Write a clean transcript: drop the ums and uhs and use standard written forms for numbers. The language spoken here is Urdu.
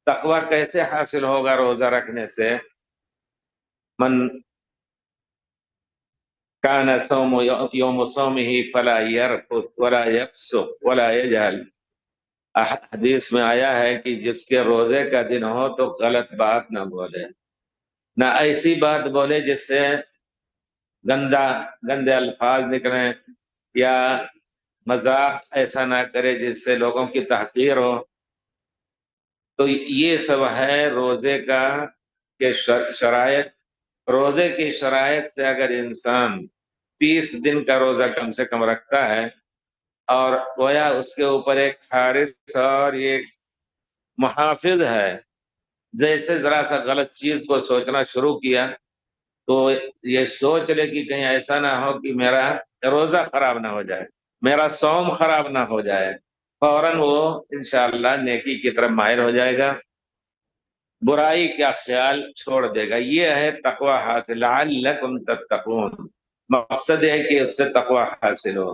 تقوی کیسے حاصل ہوگا روزہ رکھنے سے؟ من کان صوم یوم صومه فلا یرفث ولا یفسق ولا یجهل، حدیث میں آیا ہے کہ جس کے روزے کا دن ہو تو غلط بات نہ بولے، نہ ایسی بات بولے جس سے گندے الفاظ نکلیں، یا مذاق ایسا نہ کرے جس سے لوگوں کی تحقیر ہو۔ تو یہ سب ہے روزے کا کہ شرائط، روزے کی شرائط سے اگر انسان 30 دن کا روزہ کم سے کم رکھتا ہے، اور گویا اس کے اوپر ایک حارس اور یہ محافظ ہے، جیسے ذرا سا غلط چیز کو سوچنا شروع کیا تو یہ سوچ لے کہ کہیں ایسا نہ ہو کہ میرا روزہ خراب نہ ہو جائے، میرا صوم خراب نہ ہو جائے، فوراً وہ انشاءاللہ نیکی کی طرف مائل ہو جائے گا، برائی کا خیال چھوڑ دے گا۔ یہ ہے تقوی حاصل، لعلکم تتقون، مقصد ہے کہ اس سے تقوی حاصل ہو۔